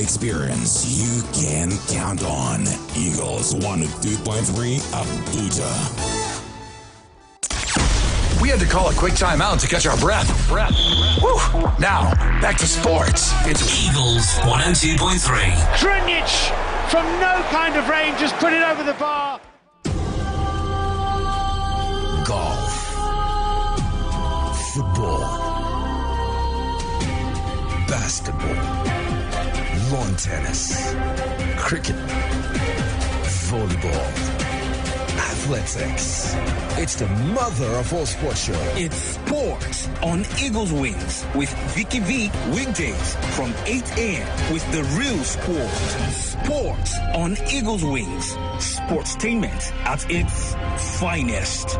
experience you can count on. Eagles 102.3 Abuja. We had to call a quick timeout to catch our breath. Woo! Now, back to sports. It's Eagles 102.3. Drinic from no kind of range just put it over the bar. Golf. Football. Basketball. Lawn tennis. Cricket. Volleyball. Athletics. It's the mother of all sports show. It's sports on Eagles Wings with Vikky weekdays from 8 a.m. with the real squad. Sports on Eagles Wings. Sportstainment at its finest.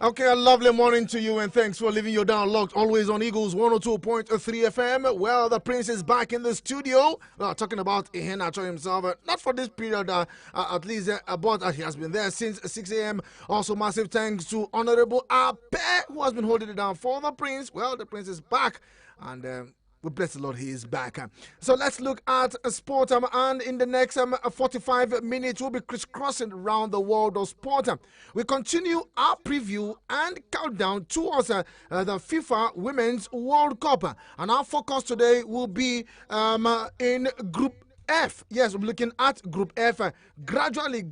Okay, a lovely morning to you, and thanks for leaving your down locked. Always on Eagles 102.3 FM. Well, the Prince is back in the studio. Talking about Iheanacho himself. Not for this period, at least, but he has been there since 6 a.m. Also, massive thanks to Honorable Ape, who has been holding it down for the Prince. Well, the Prince is back, and we bless the Lord, he is back. So let's look at sport, and in the next 45 minutes, we'll be crisscrossing around the world of sport. We continue our preview and countdown towards the FIFA Women's World Cup. And our focus today will be in Group F. Yes, we're looking at Group F. Gradually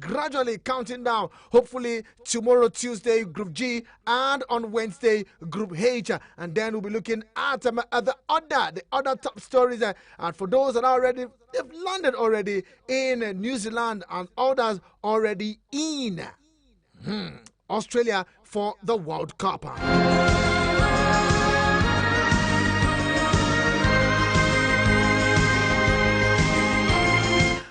counting down. Hopefully tomorrow, Tuesday, Group G, and on Wednesday, Group H. And then we'll be looking at the other top stories. And for those that are already, they've landed already in New Zealand, and others already in Australia for the World Cup.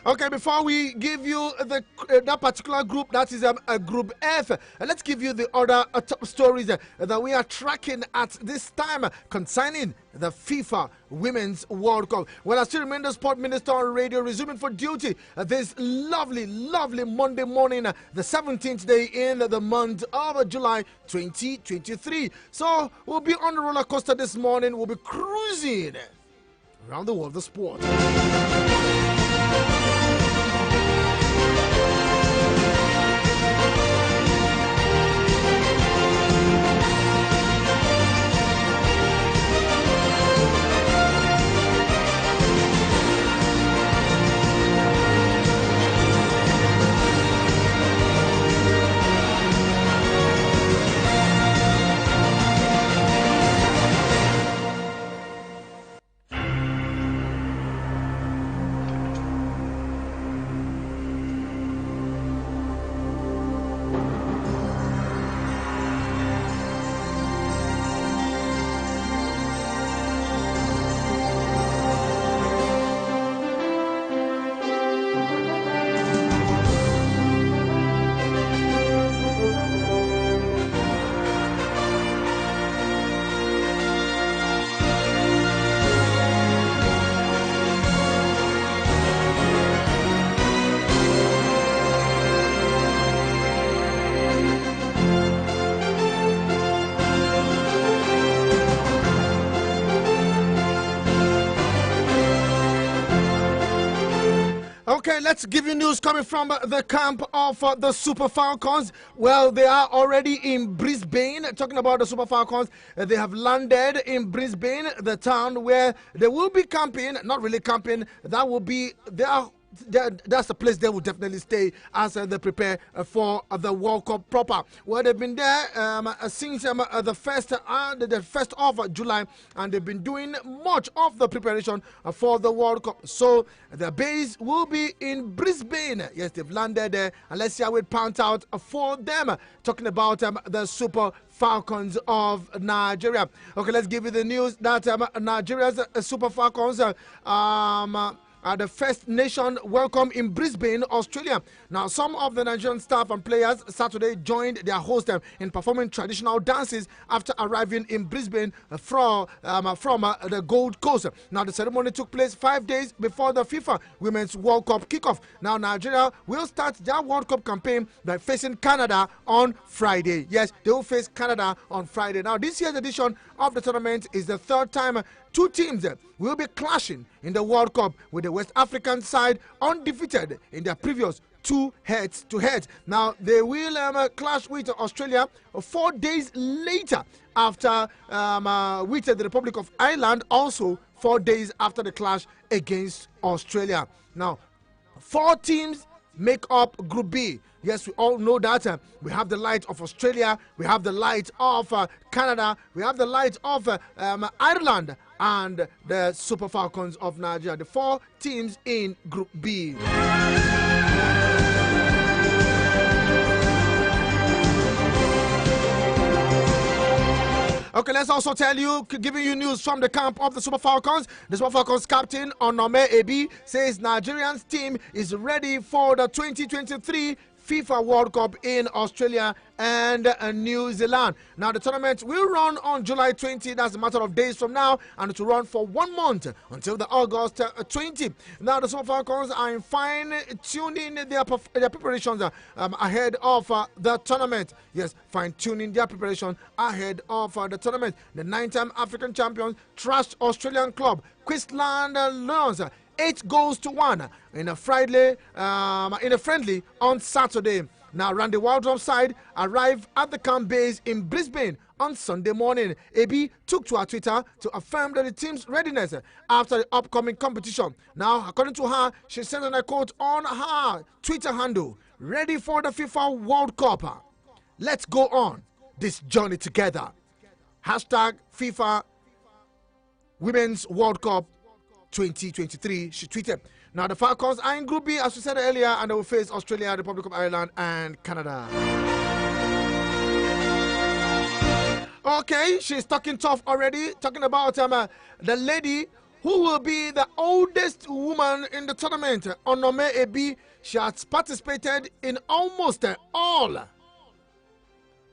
Okay, before we give you that particular group, that is a Group F, let's give you the other top stories that we are tracking at this time concerning the FIFA Women's World Cup. Well, I still remain the Sport Minister on radio, resuming for duty this lovely Monday morning, the 17th day in the month of July 2023. So we'll be on the roller coaster this morning. We'll be cruising around the world of sport. Okay, let's give you news coming from the camp of the Super Falcons. Well, they are already in Brisbane. Talking about the Super Falcons, they have landed in Brisbane, the town where they will be camping. Not really camping. That will be that's the place they will definitely stay as they prepare for the World Cup proper. Well, they've been there since the first of July, and they've been doing much of the preparation for the World Cup. So the base will be in Brisbane. Yes, they've landed there, and let's see how it pans out for them. Talking about the Super Falcons of Nigeria. Okay, let's give you the news that Nigeria's Super Falcons the first nation welcome in Brisbane, Australia. Now, some of the Nigerian staff and players Saturday joined their host in performing traditional dances after arriving in Brisbane from the Gold Coast. Now, the ceremony took place 5 days before the FIFA Women's World Cup kickoff. Now, Nigeria will start their World Cup campaign by facing Canada on Friday. Yes, they will face Canada on Friday. Now, this year's edition of the tournament is the third time two teams will be clashing in the World Cup, with the West African side undefeated in their previous 2 head-to-head. Now, they will clash with Australia 4 days later after with the Republic of Ireland also 4 days after the clash against Australia. Now, 4 teams make up Group B. Yes, we all know that we have the light of Australia, we have the light of Canada, we have the light of Ireland, and the Super Falcons of Nigeria. The 4 teams in Group B. Okay, let's also tell you, giving you news from the camp of the Super Falcons. The Super Falcons captain, Onome Ebi, says Nigerian's team is ready for the 2023 FIFA World Cup in Australia and New Zealand. Now, the tournament will run on July 20. That's a matter of days from now, and it will run for 1 month until the August 20. Now, the Super Falcons are fine-tuning their preparations ahead of the tournament. Yes, fine-tuning their preparation ahead of the tournament. The 9-time African champions trashed Australian club Queensland Lions 8-1 in a friendly on Saturday. Now, Randy Waldrom's side arrived at the camp base in Brisbane on Sunday morning. AB took to her Twitter to affirm that the team's readiness after the upcoming competition. Now, according to her, she said, and I quote on her Twitter handle, "Ready for the FIFA World Cup. Let's go on this journey together. Hashtag FIFA Women's World Cup 2023, she tweeted. Now, the Falcons are in Group B, as we said earlier, and they will face Australia, the Republic of Ireland, and Canada. Okay, she's talking tough already, talking about the lady who will be the oldest woman in the tournament, Onome Ebi. She has participated in almost all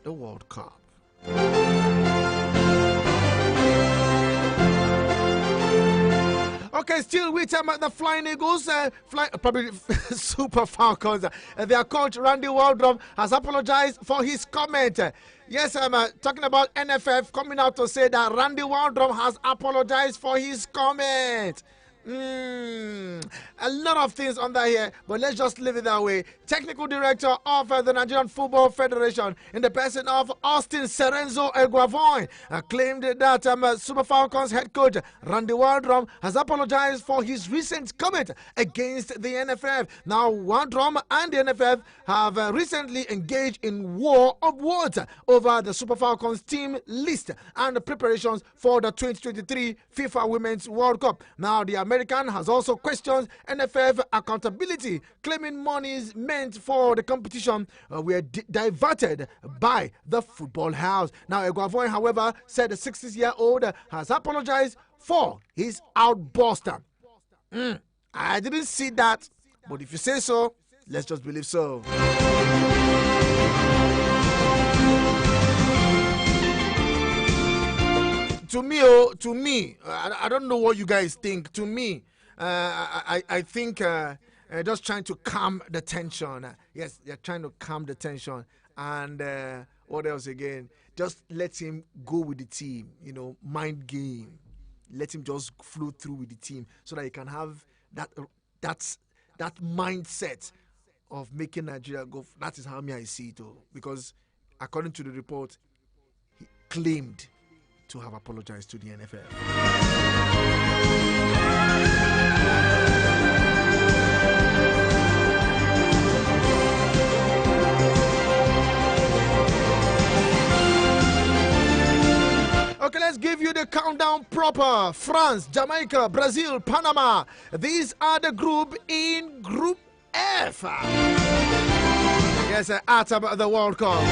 the World Cup. Okay, still with the Flying Eagles, probably Super Falcons. Their coach, Randy Waldron, has apologized for his comment. Yes, I'm talking about NFF coming out to say that Randy Waldron has apologized for his comment. A lot of things under here, but let's just leave it that way. Technical director of the Nigerian Football Federation, in the person of Austin Serenzo Eguavoin, claimed that Super Falcons head coach Randy Waldron has apologized for his recent comment against the NFF. Now, Waldron and the NFF have recently engaged in war of words over the Super Falcons team list and the preparations for the 2023 FIFA Women's World Cup. Now, the American has also questioned NFF accountability, claiming monies meant for the competition were diverted by the football house. Now, Eguavoin, however, said the 60-year-old has apologized for his outburst. I didn't see that, but if you say so, let's just believe so. To me, I don't know what you guys think. To me, I think just trying to calm the tension. Yes, they're trying to calm the tension. And what else again? Just let him go with the team, mind game. Let him just flow through with the team so that he can have that that mindset of making Nigeria go. That is how me I see it, because according to the report, he claimed to have apologized to the NFL. Okay, let's give you the countdown proper. France, Jamaica, Brazil, Panama. These are the group in Group F. Yes, at the World Cup.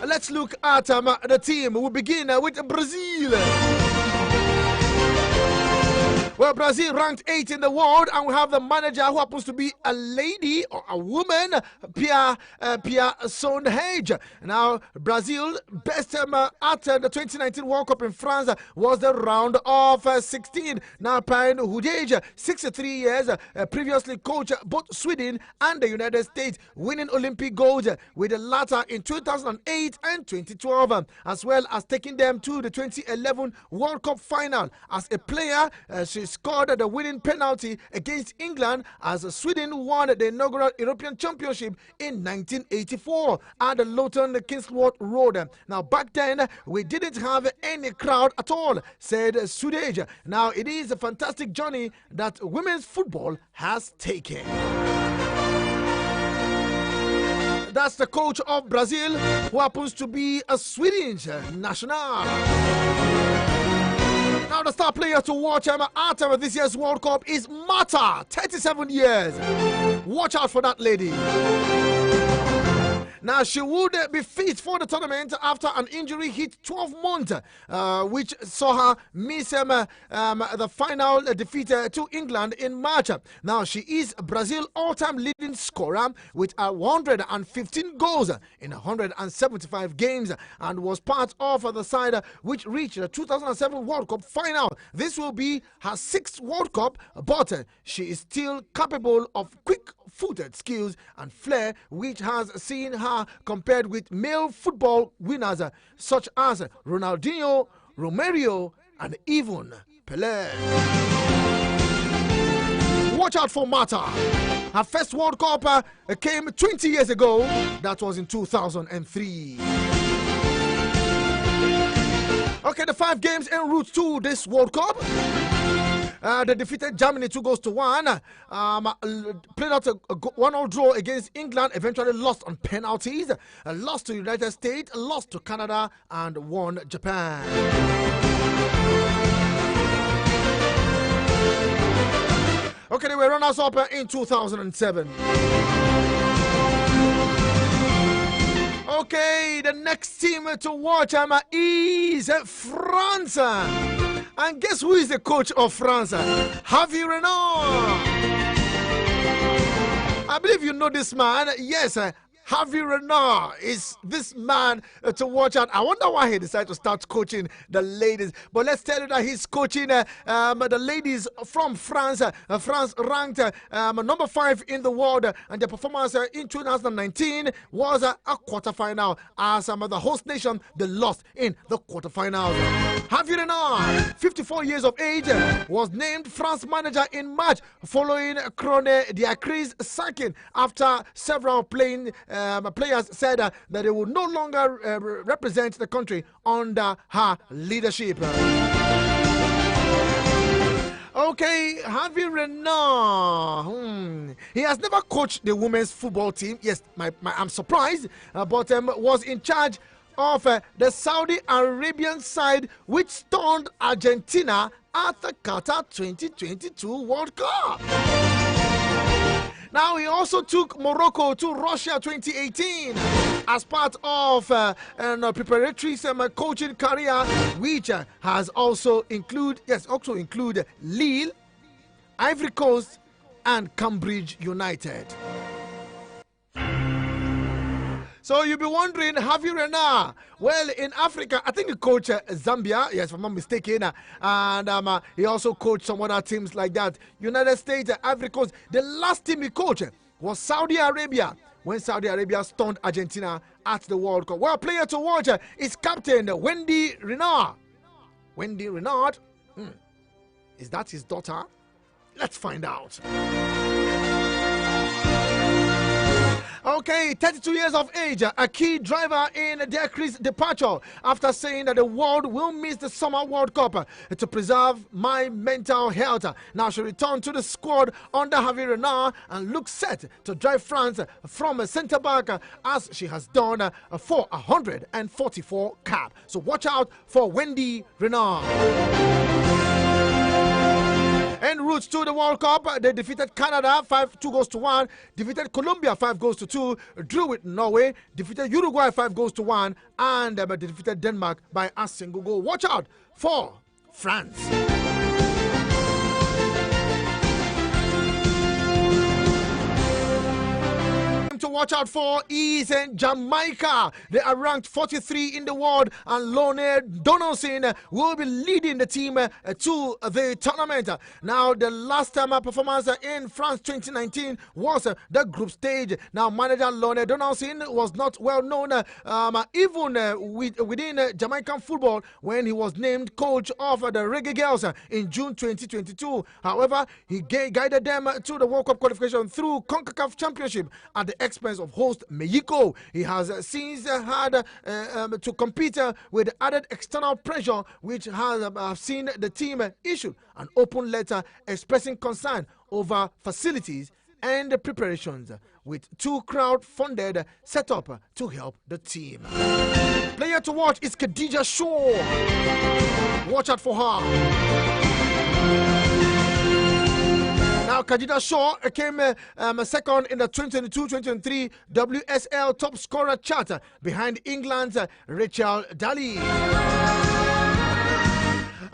Let's look at the team. We begin with Brazil. Well, Brazil ranked 8th in the world, and we have the manager who happens to be a lady or a woman, Pia Sonhage. Now, Brazil best at the 2019 World Cup in France was the round of 16. Now, Pia Sonhage, 63 years, previously coached both Sweden and the United States, winning Olympic gold with the latter in 2008 and 2012, as well as taking them to the 2011 World Cup final. As a player, she scored the winning penalty against England as Sweden won the inaugural European Championship in 1984 at the Lowton Kingswood Road. Now, back then, we didn't have any crowd at all, said Sudage. Now, it is a fantastic journey that women's football has taken. That's the coach of Brazil, who happens to be a Swedish national. Now, the star player to watch at this year's World Cup is Mata, 37 years. Watch out for that lady. Now, she would be fit for the tournament after an injury hit 12 months, which saw her miss the final defeat to England in March. Now, she is Brazil's all-time leading scorer with 115 goals in 175 games, and was part of the side which reached the 2007 World Cup final. This will be her 6th World Cup, but she is still capable of quick-footed skills and flair, which has seen her compared with male football winners such as Ronaldinho, Romario, and even Pelé. Watch out for Mata. Her first World Cup came 20 years ago. That was in 2003. Okay, the 5 games en route to this World Cup. They defeated Germany 2-1. Played out a 1-1 draw against England. Eventually lost on penalties. Lost to United States. Lost to Canada, and won Japan. Okay, they were runners-up in 2007. Okay, the next team to watch is France. And guess who is the coach of France? Javi Renard. I believe you know this man. Yes, Javi Renard is this man to watch out. I wonder why he decided to start coaching the ladies. But let's tell you that he's coaching the ladies from France. France ranked number 5 in the world, and their performance in 2019 was a quarterfinal. As the host nation, they lost in the quarterfinals. Javi Renard, 54 years of age, was named France manager in March following Crone Diacry's sacking after several players said that they would no longer represent the country under her leadership. Okay, Javi Renard. He has never coached the women's football team. Yes, I'm surprised, but was in charge of the Saudi Arabian side, which stunned Argentina at the Qatar 2022 World Cup. Now, he also took Morocco to Russia 2018 as part of a preparatory coaching career, which has also include Lille, Ivory Coast, and Cambridge United. So you'll be wondering, Javi Renard? Well, in Africa, I think he coached Zambia, yes, if I'm not mistaken, and he also coached some other teams like that. United States, Ivory Coast. The last team he coached was Saudi Arabia, when Saudi Arabia stunned Argentina at the World Cup. Well, player to watch is Captain Wendy Renard. Wendy Renard? Is that his daughter? Let's find out. Okay, 32 years of age, a key driver in their departure after saying that the world will miss the Summer World Cup to preserve my mental health. Now she returned to the squad under Javier Renard and looks set to drive France from a centre back as she has done for 144 caps. So watch out for Wendy Renard. En route to the World Cup, they defeated Canada 2-1, defeated Colombia 5-2, drew with Norway, defeated Uruguay 5-1, and they defeated Denmark by a single goal. Watch out for France. To watch out for is in Jamaica. They are ranked 43 in the world, and Lionel Donaldson will be leading the team to the tournament. Now, the last time performance in France 2019 was the group stage. Now, manager Lionel Donaldson was not well known even within Jamaican football when he was named coach of the Reggae Girls in June 2022. However, he guided them to the World Cup qualification through CONCACAF Championship at the expense of host Mexico. He has since had to compete with added external pressure, which has seen the team issue an open letter expressing concern over facilities and preparations, with 2 crowd-funded set up to help the team. Player to watch is Khadija Shaw. Watch out for her. Now, Khadija Shaw came second in the 2022-2023 WSL top scorer chart behind England's Rachel Daly.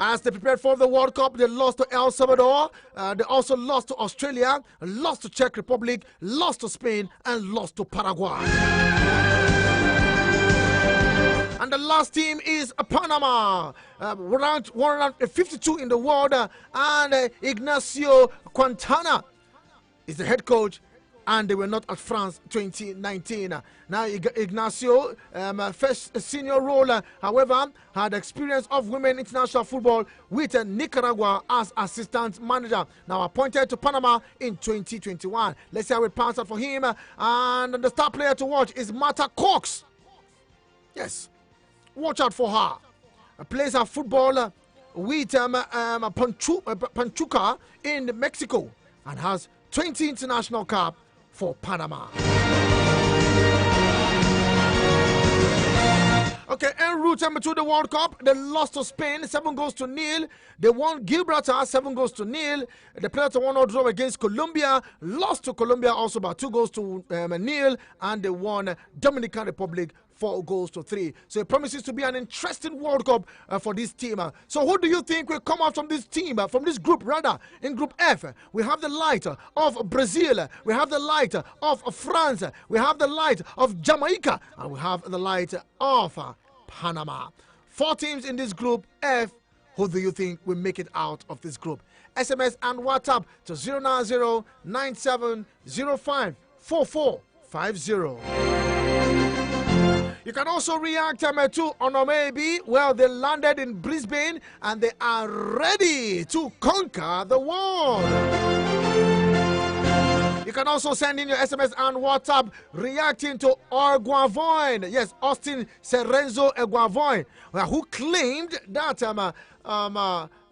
As they prepared for the World Cup, they lost to El Salvador, they also lost to Australia, lost to Czech Republic, lost to Spain, and lost to Paraguay. And the last team is Panama, ranked 152 in the world, and Ignacio Quintana is the head coach, and they were not at France 2019. Now, Ignacio, first senior role, however, had experience of women international football with Nicaragua as assistant manager. Now appointed to Panama in 2021. Let's see how it pans out for him. And the star player to watch is Marta Cox. Yes. Watch out for her. Plays her football with Pachuca in Mexico and has 20 international caps for Panama. Okay, en route to the World Cup, they lost to Spain 7-0. They won Gibraltar 7-0. They played a 1-0 draw against Colombia, lost to Colombia also by 2-0, and they won Dominican Republic 4-3. So it promises to be an interesting World Cup for this team. So who do you think will come out from this team, from this group rather? In Group F, we have the light of Brazil, we have the light of France, we have the light of Jamaica, and we have the light of Panama. 4 teams in this Group F. Who do you think will make it out of this group? SMS and WhatsApp to 090-9705-4450. You can also react to Onomebi. Well, they landed in Brisbane and they are ready to conquer the world. You can also send in your SMS and WhatsApp reacting to Arguavoin. Yes, Austin Serenzo Arguavoin, who claimed that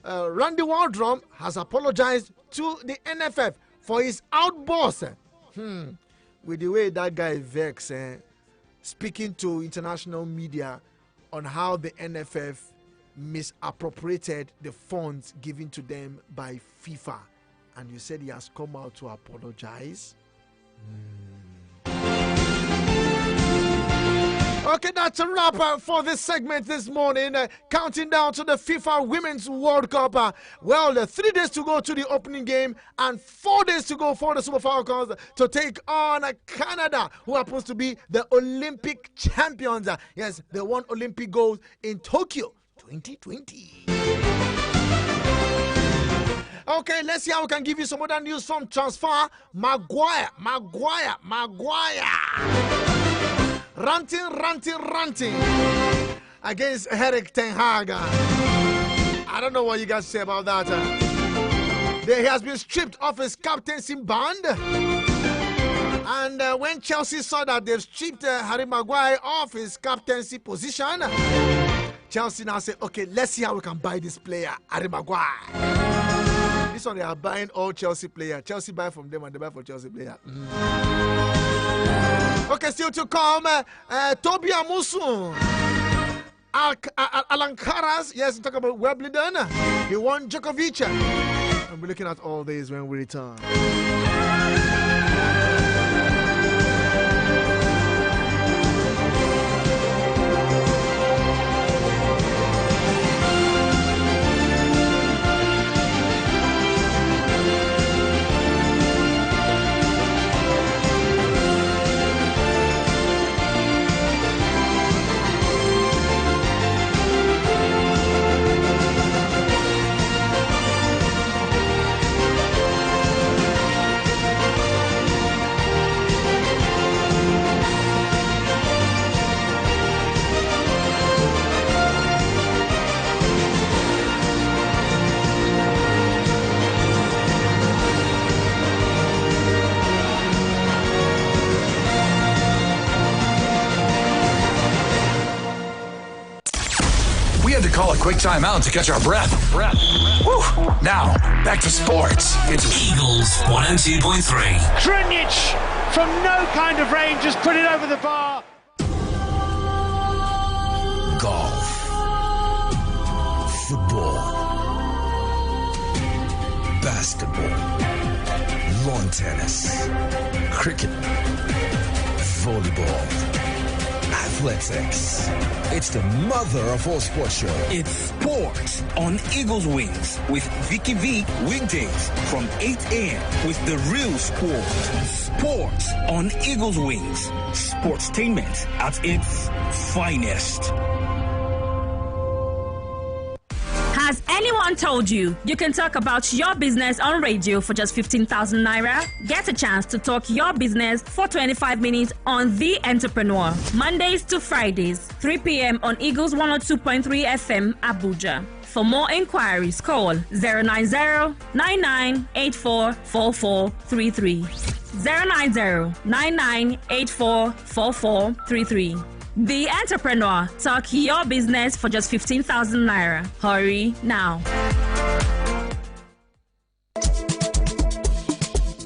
Randy Waldrum has apologized to the NFF for his outburst. With the way that guy vex, speaking to international media on how the NFF misappropriated the funds given to them by FIFA. And you said he has come out to apologize? Okay, that's a wrap for this segment this morning. Counting down to the FIFA Women's World Cup. Well, 3 days to go to the opening game and 4 days to go for the Super Falcons to take on Canada, who happens to be the Olympic champions. Yes, they won Olympic gold in Tokyo 2020. Okay, let's see how we can give you some other news from transfer. Maguire. Ranting against Erik ten Hag. I don't know what you guys say about that. He has been stripped of his captaincy band And when Chelsea saw that they've stripped Harry Maguire off his captaincy position, Chelsea now say, okay, let's see how we can buy this player, Harry Maguire. This one they are buying all Chelsea players. Chelsea buy from them and they buy for Chelsea player. Okay, still to come, Toby Amusu. Alan Caras, yes, talk about Wimbledon. He won Djokovic. We'll be looking at all these when we return. To call a quick timeout to catch our breath. Woo. Now, back to sports. It's Eagles 102.3. Trinic from no kind of range just put it over the bar. Golf. Football. Basketball. Lawn tennis. Cricket. Volleyball. Athletics. It's the mother of all sports show. It's sports on Eagles Wings with Vikky weekdays from 8 a.m. with the real sport. Sports on Eagles Wings. Sportstainment at its finest. Has anyone told you you can talk about your business on radio for just 15,000 naira? Get a chance to talk your business for 25 minutes on The Entrepreneur. Mondays to Fridays, 3 p.m. on Eagles 102.3 FM, Abuja. For more inquiries, call 090-9984-4433. 090-9984-4433. The Entrepreneur. Talk your business for just 15,000 naira. Hurry now.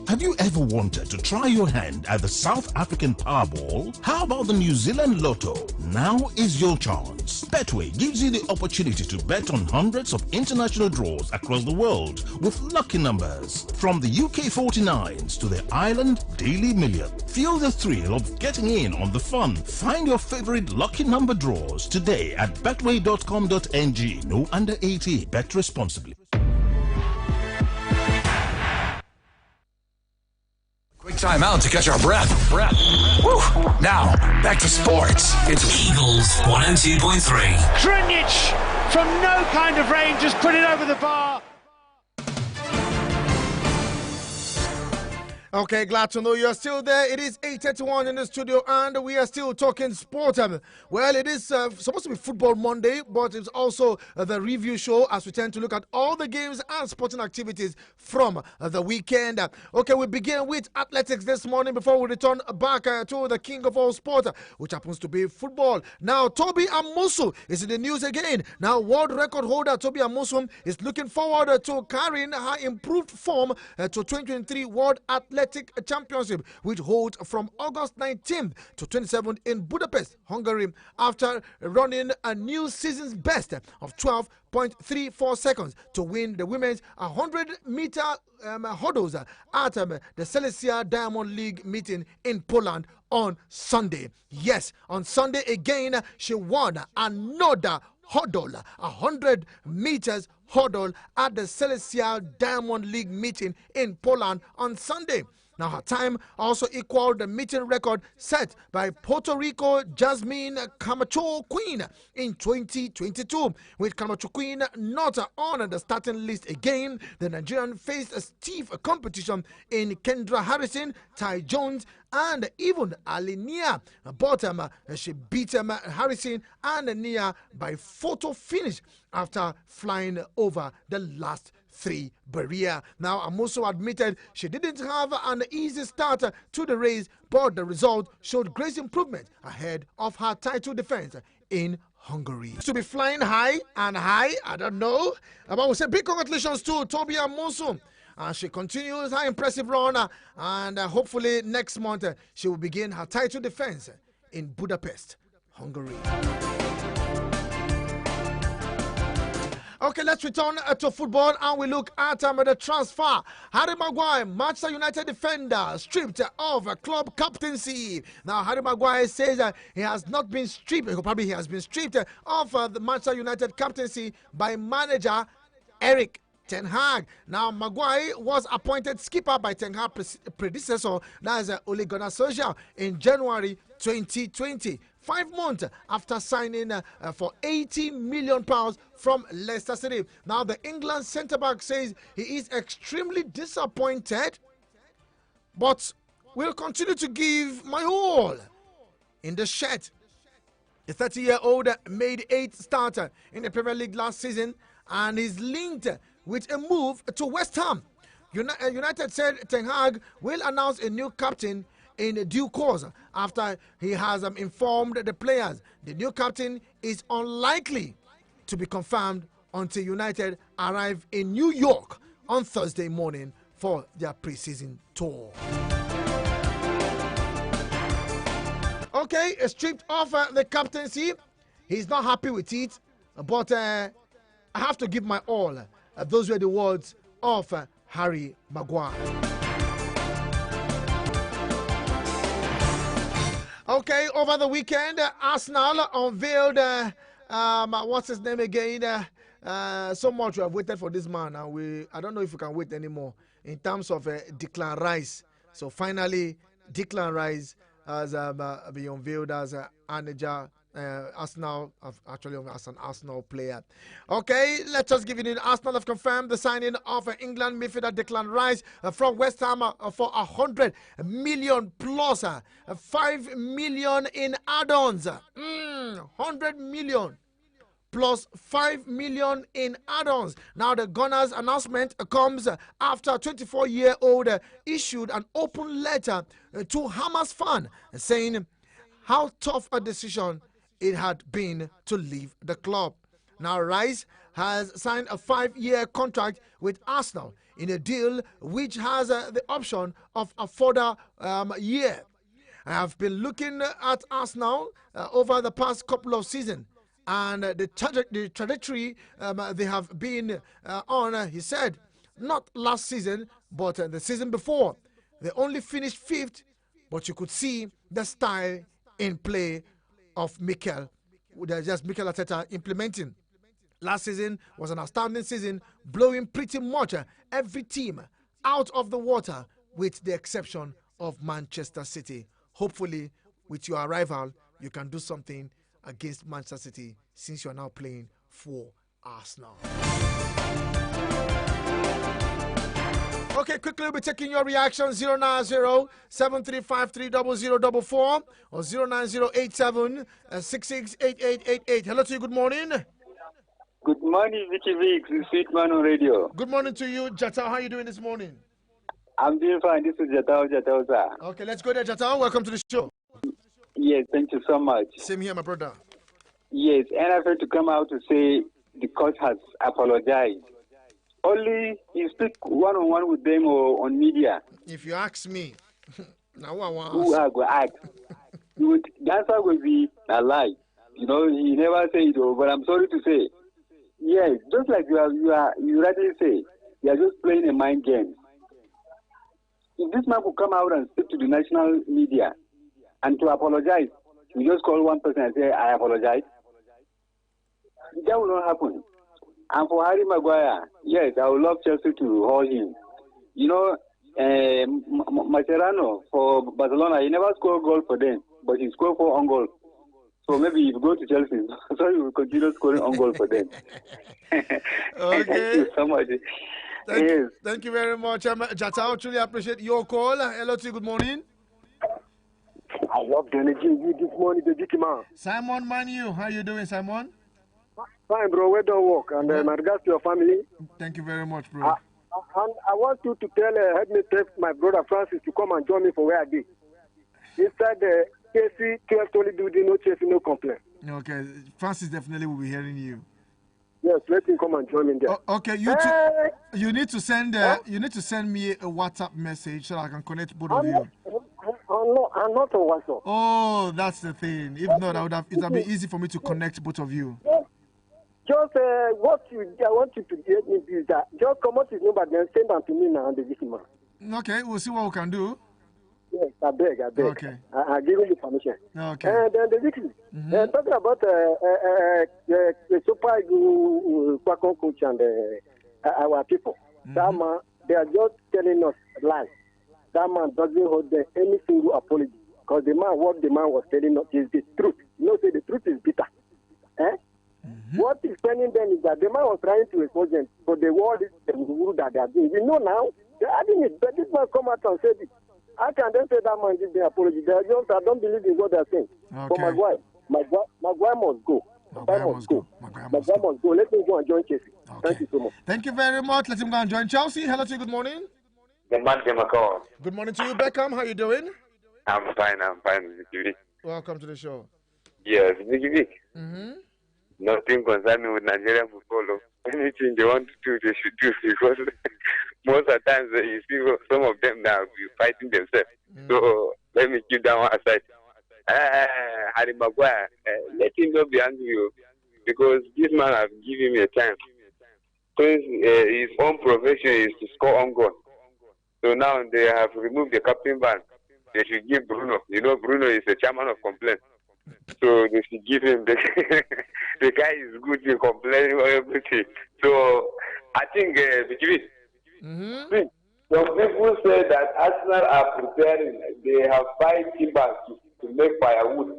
Have you ever wanted to try your hand at the South African Powerball? How about the New Zealand Lotto? Now is your chance. Betway gives you the opportunity to bet on hundreds of international draws across the world with lucky numbers. From the UK 49s to the Ireland Daily Million. Feel the thrill of getting in on the fun. Find your favorite lucky number draws today at betway.com.ng. No under 18. Bet responsibly. quick timeout to catch our breath. Woo. Now, back to sports. It's Eagles 102.3. Trinic from no kind of range just put it over the bar. Okay, glad to know you're still there. It is 8:31 in the studio, and we are still talking sport. Well, it is supposed to be Football Monday, but it's also the review show as we tend to look at all the games and sporting activities from the weekend. Okay, we begin with athletics this morning before we return back to the king of all sport, which happens to be football. Now, Toby Amusu is in the news again. Now, world record holder Toby Amusu is looking forward to carrying her improved form to 2023 World Athletic Championship, which holds from August 19th to 27th in Budapest, Hungary, after running a new season's best of 12.34 seconds to win the women's 100-meter hurdles at the Celestia Diamond League meeting in Poland on Sunday. Yes, on Sunday again, she won another hurdle, 100 meters hurdle at the Celestia Diamond League meeting in Poland on Sunday. Now, her time also equaled the meeting record set by Puerto Rico Jasmine Camacho Queen in 2022. With Camacho Queen not on the starting list again, the Nigerian faced a stiff competition in Kendra Harrison, Ty Jones, and even Alinia Bottom. She beat Harrison and Nia by photo finish after flying over the last 3 barrier. Now, Amoso admitted she didn't have an easy start to the race, but the result showed great improvement ahead of her title defense in Hungary. To be flying high and high, I don't know. But we say big congratulations to Toby Amoso. And she continues her impressive run, and hopefully next month she will begin her title defense in Budapest, Hungary. Okay, let's return to football and we look at the transfer. Harry Maguire, Manchester United defender, stripped of club captaincy. Now, Harry Maguire says he has not been stripped, probably he has been stripped of the Manchester United captaincy by manager Erik Ten Hag. Now, Maguire was appointed skipper by Ten Hag's predecessor, that is Ole Gunnar Solskjaer, in January 2020. 5 months after signing for £80 million from Leicester City. Now, the England centre-back says he is extremely disappointed, but will continue to give my all in the shed. The 30-year-old made 8 starts in the Premier League last season and is linked with a move to West Ham. United said Ten Hag will announce a new captain in due course after he has informed the players. The new captain is unlikely to be confirmed until United arrive in New York on Thursday morning for their preseason tour. Okay, stripped off the captaincy. He's not happy with it, but I have to give my all. Those were the words of Harry Maguire. Okay, over the weekend, Arsenal unveiled, what's his name again? So much we have waited for this man, and I don't know if we can wait anymore in terms of Declan Rice. So finally, Declan Rice has been unveiled as manager. Arsenal, actually as an Arsenal player. Okay, let's just give it in. Arsenal have confirmed the signing of England midfielder Declan Rice from West Ham for 100 million plus 5 million in add-ons. 100 million plus 5 million in add-ons. Now the Gunners announcement comes after 24-year-old issued an open letter to Hammers fan saying how tough a decision it had been to leave the club. Now Rice has signed a 5-year contract with Arsenal in a deal which has the option of a further year. I have been looking at Arsenal over the past couple of seasons and the trajectory they have been on, he said, not last season, but the season before. They only finished 5th, but you could see the style in play of Mikel Arteta implementing. Last season was an outstanding season, blowing pretty much every team out of the water with the exception of Manchester City. Hopefully, with your arrival, you can do something against Manchester City since you are now playing for Arsenal. Okay, quickly we'll be taking your reaction. 090-7353-0044 or 090-87-668888. Hello to you, good morning. Good morning, Vikky Vick, the sweet man on radio. Good morning to you, Jatao. How are you doing this morning? I'm doing fine. This is Jatao, sir. Okay, let's go there, Jatao. Welcome to the show. Yes, thank you so much. Same here, my brother. Yes, and I've had to come out to say the coach has apologized. Only you speak one-on-one with them or on media. If you ask me, now who are going to ask? The answer will be a lie. You know, he never said it, but I'm sorry to say. Yes, just like you rightly say, you are just playing a mind game. If this man could come out and speak to the national media and to apologize, you just call one person and say, I apologize. That will not happen. And for Harry Maguire, yes, I would love Chelsea to hold him. You know, Mascherano for Barcelona, he never scored goal for them, but he scored 4 on goal. So maybe if you go to Chelsea, so he will continue scoring on goal for them. Okay. Thank you so much. Thank you very much, Jatao. Truly appreciate your call. Hello to you. Good morning. I love the energy you this morning, the Vikky man. Simon Manu, how you doing, Simon? Fine, bro. Well done work. And my regards to your family. Thank you very much, bro. And I want you to help me tell my brother Francis to come and join me for where I did. Inside the KC 1220 building, no chasing, no complaint. Okay, Francis definitely will be hearing you. Yes, let him come and join me there. Okay, you need to send me a WhatsApp message so I can connect both of you. I'm not on WhatsApp. Oh, that's the thing. If not, it would be easy for me to connect both of you. Just I want you to get me is that just come out his number then send them to me now and the Vikky man. Okay, we'll see what we can do. Yes, I beg. Okay. I give you the permission. Okay. And then the Vikky, talking about the Super Eagles coach and our people. That man, they are just telling us lies. That man doesn't hold any single apology because what the man was telling us is the truth. Say the truth is bitter. What is telling them is that the man was trying to expose them, but the world is the rule that they are doing. We know now, they are doing it, but this man come out and said it. I can then say that man give the apology. I don't believe in what they are saying. Okay. For Maguire must go. Maguire must go. Let him go and join Chelsea. Okay. Thank you so much. Thank you very much. Let him go and join Chelsea. Hello to you. Good morning. Good morning, Macau. Good morning to you, Beckham. How you doing? I'm fine, Vikky. Welcome to the show. Yes, Vikky. Nothing concerning me with Nigerian football. Anything they want to do, they should do because most of the times you see some of them now be fighting themselves. So let me keep that one aside. Harry Maguire, let him not be angry because this man has given me a chance. Since his own profession is to score on goal. So now they have removed the captain ban. They should give Bruno. Bruno is the chairman of complaint. So they should give him the guy is good to complain about everything. So I think Vikky. Some people say that Arsenal are preparing. They have buy timber to make firewood,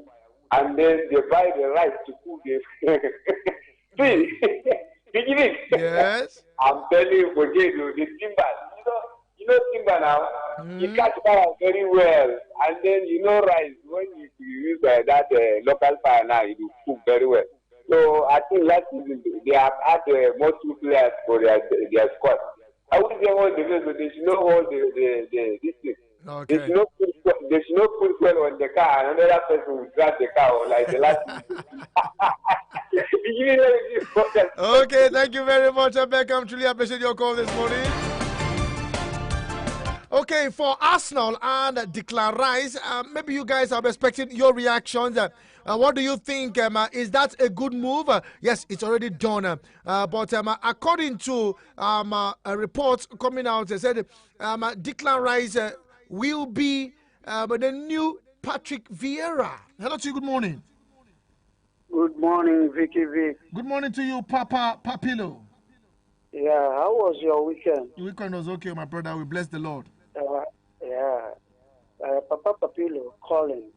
and then they buy the rice to cook it. See, Vikky. Yes. I'm telling you, forget the timber. You know timber now. You catch fire very well, and then rice when you use that local fire now, you cook very well. So I think last season they have had more two players for their squad. I would say all the rest, but they should not hold this thing. Okay. They should not put fuel on the car, and another person will drive the car like the last season. Okay, thank you very much, Beckham. Truly appreciate your call this morning. Okay, for Arsenal and Declan Rice, maybe you guys are expecting your reactions. What do you think? Is that a good move? Yes, it's already done. But according to a report coming out, they said Declan Rice will be the new Patrick Vieira. Hello to you. Good morning. Good morning, Vikky V. Good morning to you, Papa Papilo. Yeah, how was your weekend? The weekend was okay, my brother. We bless the Lord. Papa Papilo calling.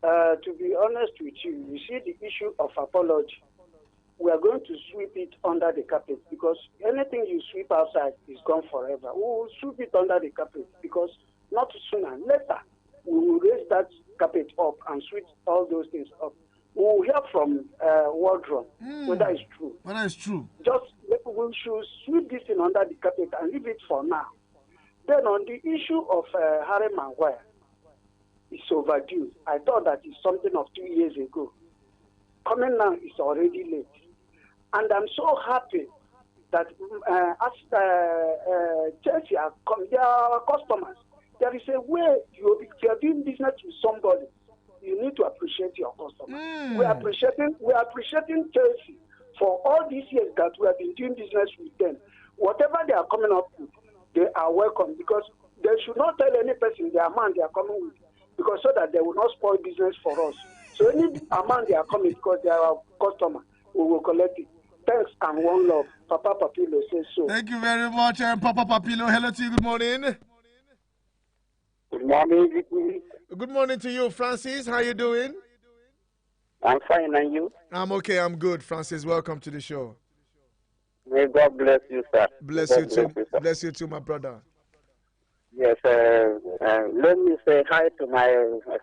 To be honest with you, you see the issue of apology. We are going to sweep it under the carpet because anything you sweep outside is gone forever. We will sweep it under the carpet because not sooner, later, we will raise that carpet up and sweep all those things up. We will hear from Wardrobe whether it's true. Whether it's true. Just we should sweep this thing under the carpet and leave it for now. Then on the issue of Harry Maguire, it's overdue. I thought that it's something of 2 years ago. Coming now is already late. And I'm so happy that as Chelsea have come, they are customers. There is a way if you are doing business with somebody, you need to appreciate your customer. We are appreciating Chelsea for all these years that we have been doing business with them. Whatever they are coming up with, they are welcome because they should not tell any person the amount they are coming with because so that they will not spoil business for us. So any amount they are coming because they are our customer, we will collect it. Thanks and one love. Papa Papilo says so. Thank you very much, Papa Papilo. Hello to you. Good morning. Good morning, Vikky. Good morning to you, Francis. How you doing? I'm fine, and you? I'm okay. I'm good, Francis. Welcome to the show. May God bless you, sir. Bless you too. Bless you too, my brother. Yes, let me say hi to my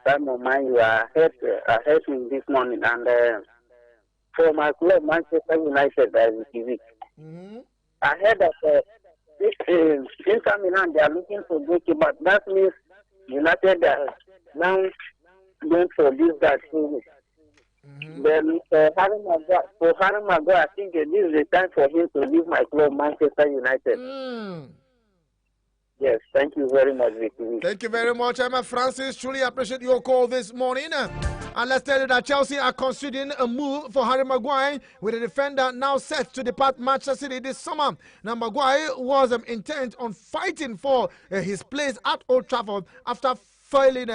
son of mine. You are helping this morning, and for my club, Manchester United, TV. I heard that Inter Milan, they are looking for Vikky, but that means United are now going for this that thing. Then for Harry Maguire, I think this is the time for him to leave my club, Manchester United. Yes, thank you very much, Vikky. Thank you very much, Emma Francis. Truly appreciate your call this morning. And let's tell you that Chelsea are considering a move for Harry Maguire, with a defender now set to depart Manchester City this summer. Now, Maguire was intent on fighting for his place at Old Trafford after falling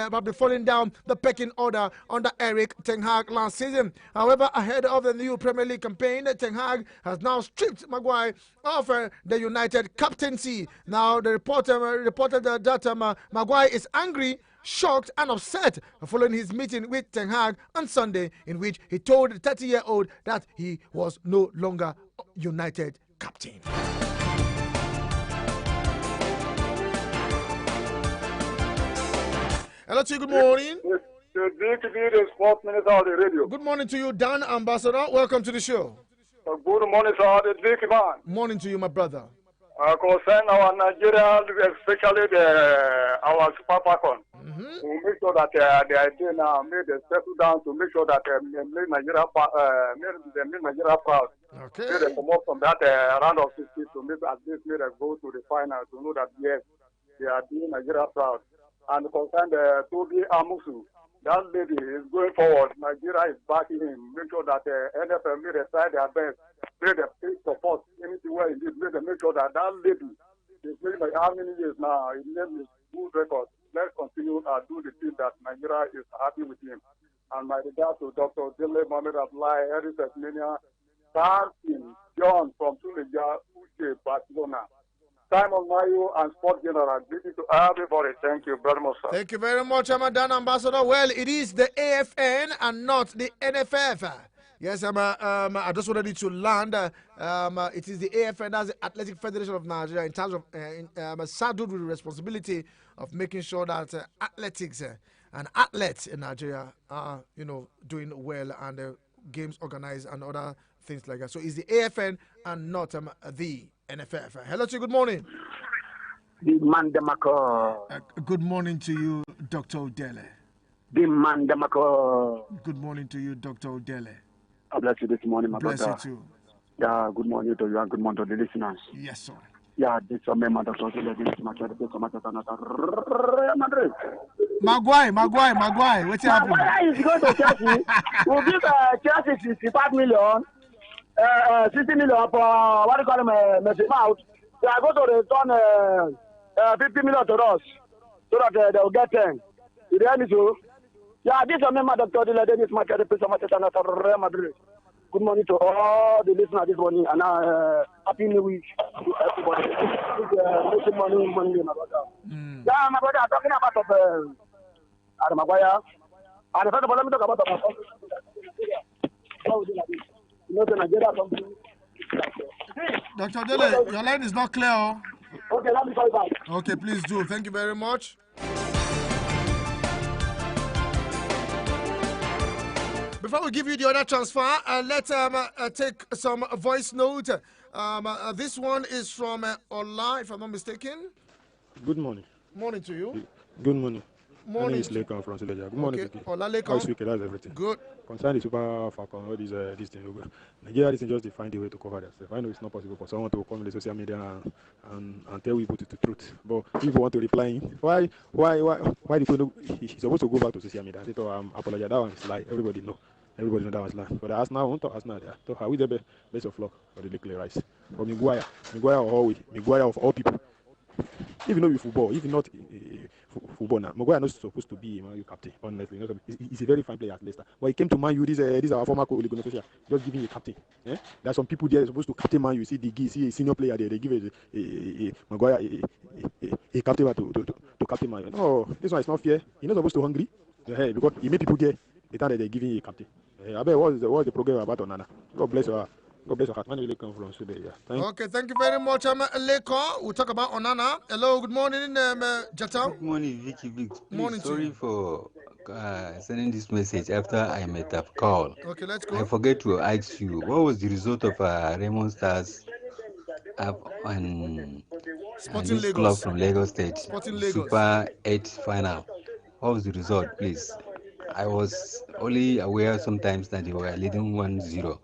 down the pecking order under Erik Ten Hag last season. However, ahead of the new Premier League campaign, Ten Hag has now stripped Maguire of the United captaincy. Now, the reported that Maguire is angry, shocked and upset following his meeting with Ten Hag on Sunday, in which he told the 30-year-old that he was no longer United captain. Hello to you, good morning. The Sports Minister of the Radio. Good morning to you, Dan Ambassador. Welcome to the show. Good morning, sir. The Vikky man. Morning to you, my brother. Concern our Nigeria, especially our Super Falcons. We make sure that the idea now made them settle down to make sure that make Nigeria proud. Okay. May they come up from that round of 60 to make at least may they go to the final to know that yes, they are doing Nigeria proud. And concern Toby Amusu, that lady is going forward. Nigeria is backing him. Make sure that NFL may they try their best. May they pay support anything where it is. May they make sure that that lady is playing by how many years now? It is good record. Let's continue and do the thing that Nigeria is happy with him. And my regards to Dr. Dele Mohamed Abdullahi, Harris Esmenia, Samson, John from Tuleja, Uche, Barcelona. Simon Mayo and Sport General. Greeting to everybody. Thank you very much, sir. Thank you very much, Dan Ambassador. Well, it is the AFN and not the NFF. Yes, I just wanted you to land. It is the AFN, that's the Athletic Federation of Nigeria, in charge of saddled with the responsibility of making sure that athletics and athletes in Nigeria are, doing well, and games organized and other things like that. So it's the AFN and not the NFF. Hello to you, good morning. The Mandamako. Good morning to you, Dr. Odele. The Mandamako. Good morning to you, Dr. Odele. I bless you this morning, my brother. Bless you too. Yeah, good morning to you and good morning to the listeners. Yes, sir. Yeah, this is a member of Dr. Odele. This is my Madrid. Maguire, what's happening? Maguire is going to Chelsea. We'll give Chelsea 65 million. 60 million for what do you call him, Messi out. They are going to return 50 million to us so that they will get 10. You hear me too? Yeah, this is a member of Dr. Dennis Market, Real Madrid. Good morning to all the listeners this morning, and happy new week to everybody. Good morning, my brother. Yeah, my brother, I'm talking about Maguire. And first of all, let me talk about Dr. Dele, your line is not clear. Okay, let me call back. Okay, please do. Thank you very much. Before we give you the other transfer, let's take some voice note. This one is from Ola, if I'm not mistaken. Good morning. Morning to you. Good morning. Morning. My name is Lekan from Silesia. Good morning, Okay. Vikky. Ola Lekan. How's Vikky? That's everything. Good. Concern the Super Falcon, all these things. Nigeria is just to find a way to cover themselves. I know it's not possible for someone to come on the social media and tell people the truth. But if you want to reply, why the people he's supposed to go back to social media? I said, apologize. That one is lie. Everybody know that was lie. But Arsenal, I want to Arsenal there. So how is the best of luck for the Declan Rice? For Maguire of all people. Even though we football, even not football now, Maguire not supposed to be a Man U captain. Honestly, he's a very fine player at Leicester. But he came to Man U. This is our former colleague, just giving a captain. Yeah? There are some people there supposed to captain Man U. See a senior player there. They give a Maguire a captain to captain Man U. No, this one is not fair. He's not supposed to hungry. Because he made people there. The time that they're giving a captain. I bet what's the program about Onana? God bless her. God bless your heart. Man, really come from today. Yeah. Okay, thank you very much, Leko. We'll talk about Onana. Hello, good morning, Jata. Good morning, Vicky Vic. Please, Morning to sorry you. for sending this message after I met up call. Okay, let's go. I forget to ask you, what was the result of Raymond Stars up on Sporting this club Lagos. from Lagos State, Sporting the Lagos. Super 8 final? What was the result, please? I was only aware sometimes that they were leading 1-0.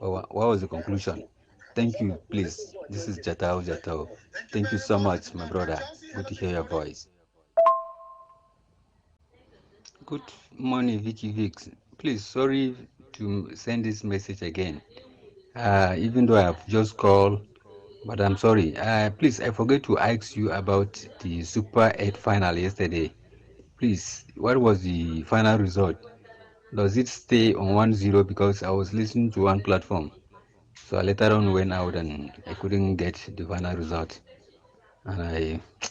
What was the conclusion? Thank you, please. This is Jatao Jatao. Thank you so much, my brother. Good to hear your voice. Good morning, Vicky Vix. Please, sorry to send this message again. Even though I have just called, but I'm sorry. Please, I forget to ask you about the Super 8 final yesterday. Please, what was the final result? Does it stay on 1-0? Because I was listening to one platform. So I later on went out and I couldn't get the final result. And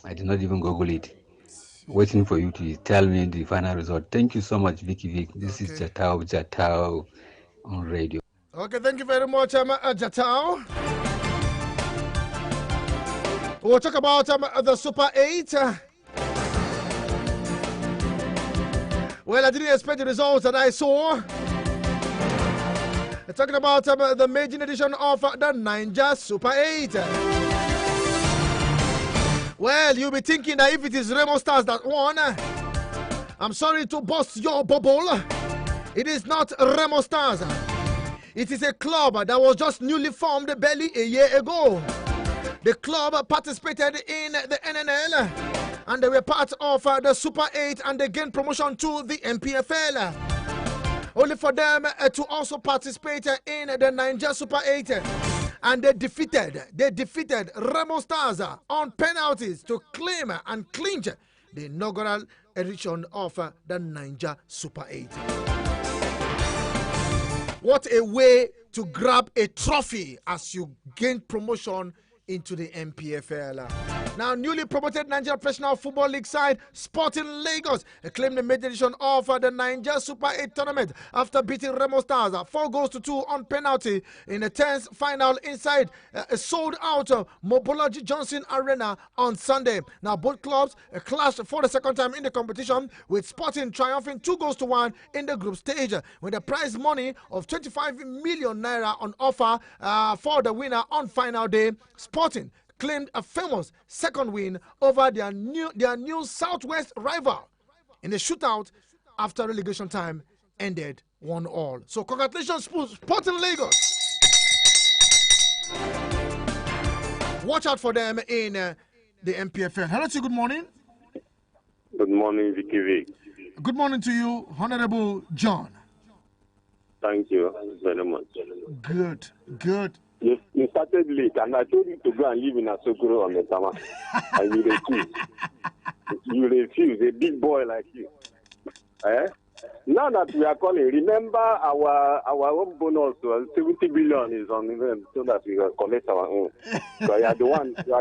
I did not even Google it. Waiting for you to tell me the final result. Thank you so much, Vicky Vic. This is Jatao on radio. Okay, thank you very much, Jatao. We'll talk about the Super 8. Well, I didn't expect the results that I saw. Talking about the maiden edition of the Niger Super 8. Well, you'll be thinking that if it is Remo Stars that won, I'm sorry to bust your bubble. It is not Remo Stars. It is a club that was just newly formed barely a year ago. The club participated in the NNL and they were part of the Super 8 and they gained promotion to the MPFL. Only for them to also participate in the Niger Super 8. And they defeated Remo Stars on penalties to claim and clinch the inaugural edition of the Niger Super 8. What a way to grab a trophy as you gain promotion into the MPFL. Now, newly promoted Nigeria Professional Football League side Sporting Lagos claimed the maiden edition of the Niger Super 8 tournament after beating Remo Stars 4-2 on penalty in a tense final inside a sold-out Mobology Johnson Arena on Sunday. Now, both clubs clashed for the second time in the competition, with Sporting triumphing 2-1 in the group stage, with a prize money of 25 million naira on offer for the winner on final day. Sporting claimed a famous second win over their new Southwest rival in the shootout after relegation time ended 1-1. So congratulations, Sporting Lagos. Watch out for them in the MPFL. Hello to you, good morning. Good morning, Vicky Vic. Good morning to you, Honorable John. Thank you very much. Good. You started late, and I told you to go and live in Asokoro on the summer, and you refused. You refused, a big boy like you. Now that we are calling, remember our own bonus, 70 billion is on them, so that we can collect our own. So you are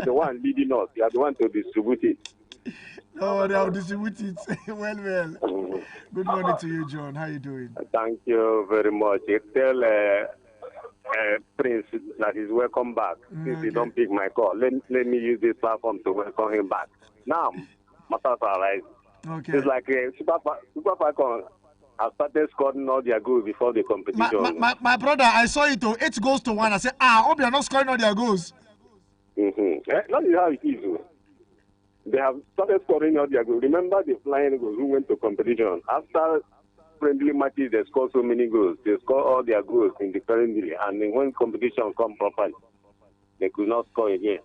the one leading us. You are the one to distribute it. Oh, they'll distribute it. Well. Good morning to you, John. How you doing? Thank you very much. You tell Prince that he's welcome back. Since he don't pick my call, let me use this platform to welcome him back. Now, matters are right. Okay. It's like Super Falcon have started scoring all their goals before the competition. My brother, I saw it 8-1. I said, hope you're not scoring all their goals. That is how it is. They have started scoring all their goals. Remember the flying goals who went to competition after friendly matches, they score so many goals. They score all their goals in the friendly, and then when competition come properly, they could not score again.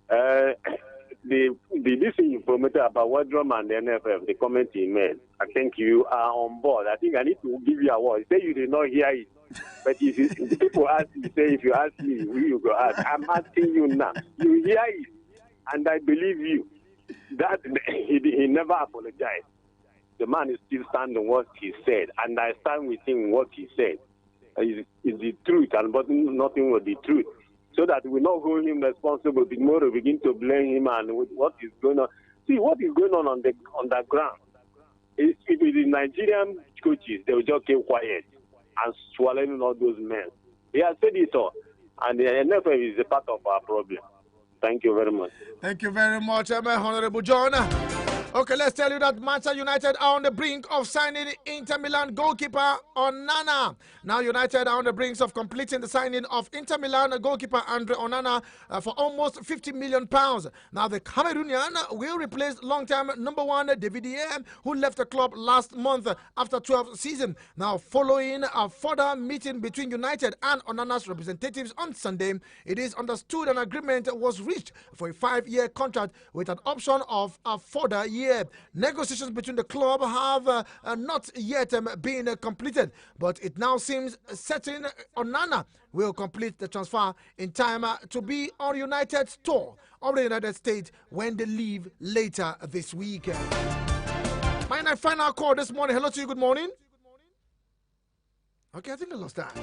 The this thing you promoted about Wardrum and the NFF, the comment he made, I think you are on board. I think I need to give you a word. Say you did not hear it, but if people ask you, say if you ask me, will you go ask? I'm asking you now. You hear it, and I believe you. That he never apologized. The man is still standing what he said, and I stand with him what he said. It's the truth, and but nothing but the truth. So that we not hold him responsible. Tomorrow begin to blame him and with what is going on. See what is going on the ground. If it is Nigerian coaches, they will just keep quiet and swallowing all those men. He has said it all. And the NFF is a part of our problem. Thank you very much. Thank you very much, Honorable John. Okay, let's tell you that Manchester United are on the brink of signing Inter Milan goalkeeper Onana. Now United are on the brink of completing the signing of Inter Milan goalkeeper Andre Onana for almost £50 million. Now the Cameroonian will replace long-term #1 David De Gea, who left the club last month after 12 seasons. Now following a further meeting between United and Onana's representatives on Sunday, it is understood an agreement was reached for a 5-year contract with an option of a further year. Negotiations between the club have not yet been completed, but it now seems certain Onana will complete the transfer in time to be on United's tour of the United States when they leave later this week. My final call this morning. Hello to you. Good morning. Okay, I think I lost that.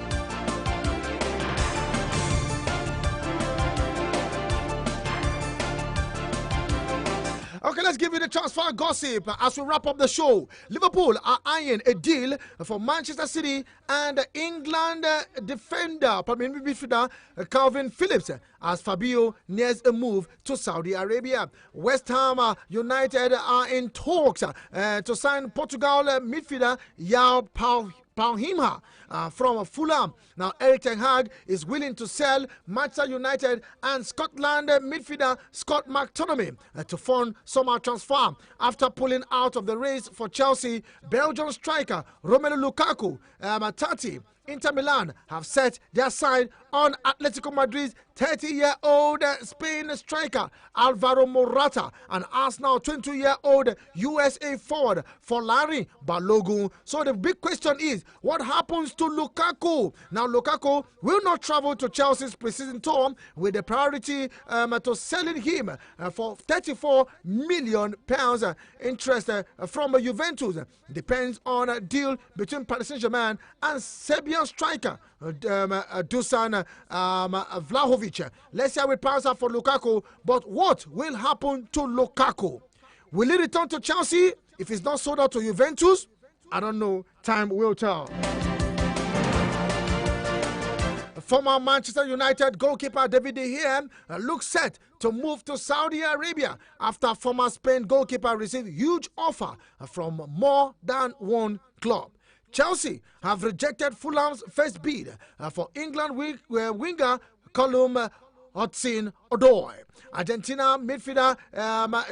Okay, let's give you the transfer gossip as we wrap up the show. Liverpool are eyeing a deal for Manchester City and England midfielder Calvin Phillips as Fabio nears a move to Saudi Arabia. West Ham United are in talks to sign Portugal midfielder Yao Pauhimha from Fulham. Now, Eric Ten Hag is willing to sell Manchester United and Scotland midfielder Scott McTominay to fund summer transfer. After pulling out of the race for Chelsea, Belgian striker Romelu Lukaku, 30, Inter Milan have set their sight on Atletico Madrid's 30-year-old Spain striker Alvaro Morata and Arsenal 22-year-old USA forward Folari Balogun. So the big question is, what happens to Lukaku? Now Lukaku will not travel to Chelsea's preseason tour with the priority to selling him for £34 million. Interest from Juventus depends on a deal between Paris Saint-Germain and Serbian striker Dusan Vlahovic. Let's see how it pans out for Lukaku. But what will happen to Lukaku? Will he return to Chelsea if he's not sold out to Juventus? I don't know. Time will tell. Former Manchester United goalkeeper David De Gea looks set to move to Saudi Arabia after former Spain goalkeeper received huge offer from more than one club. Chelsea have rejected Fulham's first bid for England winger Callum Hudson-Odoi. Argentina midfielder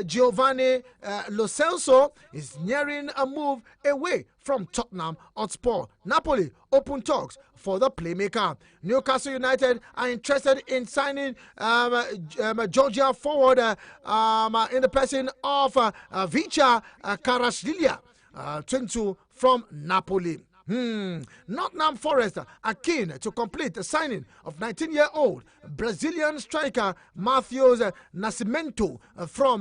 Giovanni Lo Celso is nearing a move away from Tottenham Hotspur. Napoli open talks for the playmaker. Newcastle United are interested in signing Georgia forward in the person of Vicha Kvaratskhelia, 22 from Napoli. Nottingham Forest are keen to complete the signing of 19-year-old Brazilian striker Matheus Nascimento from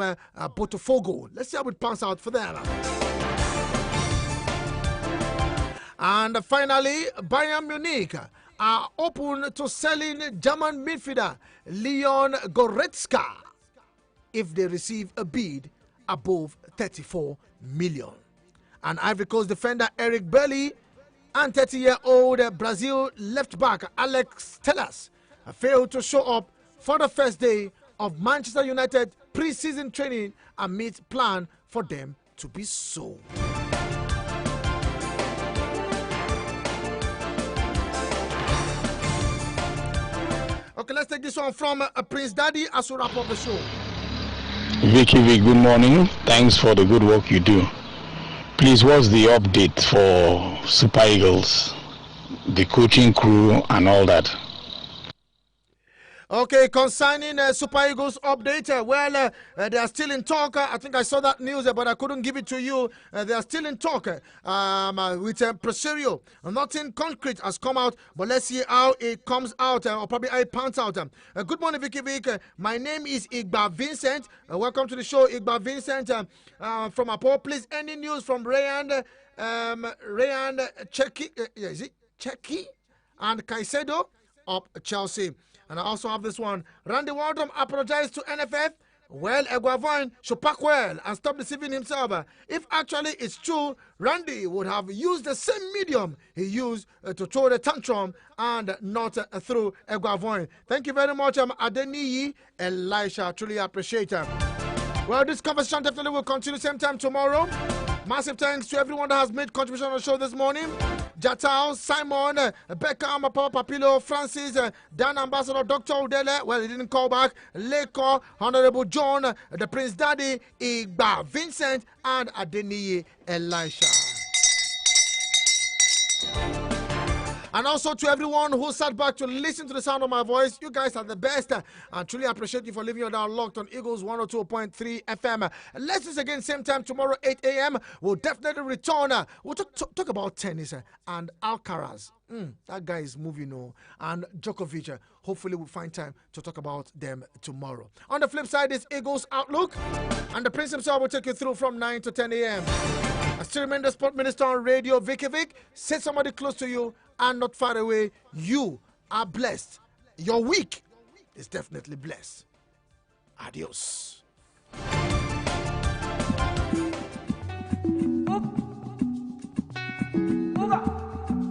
Botafogo. Let's see how it pans out for them. And finally, Bayern Munich are open to selling German midfielder Leon Goretzka if they receive a bid above 34 million. And Ivory Coast defender Eric Bailly and 30-year-old Brazil left-back Alex Telles failed to show up for the first day of Manchester United pre-season training amid plan for them to be sold. Okay, let's take this one from Prince Daddy as we wrap up the show. Vikky, good morning. Thanks for the good work you do. Please, what's the update for Super Eagles, the coaching crew and all that? Okay, concerning Super Eagles update, they are still in talk. I think I saw that news, but I couldn't give it to you. They are still in talk with Presario. Nothing concrete has come out, but let's see how it comes out, or probably how it pans out. Good morning, Vikky Vick. My name is Igba Vincent. Welcome to the show, Igba Vincent from Apo. Please, any news from Rayan Cheki and Caicedo of Chelsea? And I also have this one. Randy Waldrum apologized to NFF Well, Eguavoin should pack well and stop deceiving himself. If actually it's true, Randy would have used the same medium he used to throw the tantrum and not through Eguavoin. Thank you very much, Adeniyi Elisha. Truly appreciate it. Well, this conversation definitely will continue same time tomorrow. Massive thanks to everyone that has made contribution on the show this morning. Jatao, Simon, Beckham, Papa Papilo, Francis, Dan Ambassador, Dr. Udele, well, he didn't call back, Leko, Honorable John, the Prince Daddy, Igba, Vincent, and Adeniyi Elisha. And also to everyone who sat back to listen to the sound of my voice, you guys are the best. I truly appreciate you for leaving your down locked on Eagles 102.3 FM. Let's do this again, same time tomorrow, 8 a.m. We'll definitely return. We'll talk about tennis and Alcaraz. That guy is moving, and Djokovic. Hopefully we'll find time to talk about them tomorrow. On the flip side is Eagles Outlook, and the Prince himself will take you through from 9 to 10 a.m. I still remain the Sport Minister on Radio, Vikky. Say somebody close to you and not far away. You are blessed. Your week is definitely blessed. Adios.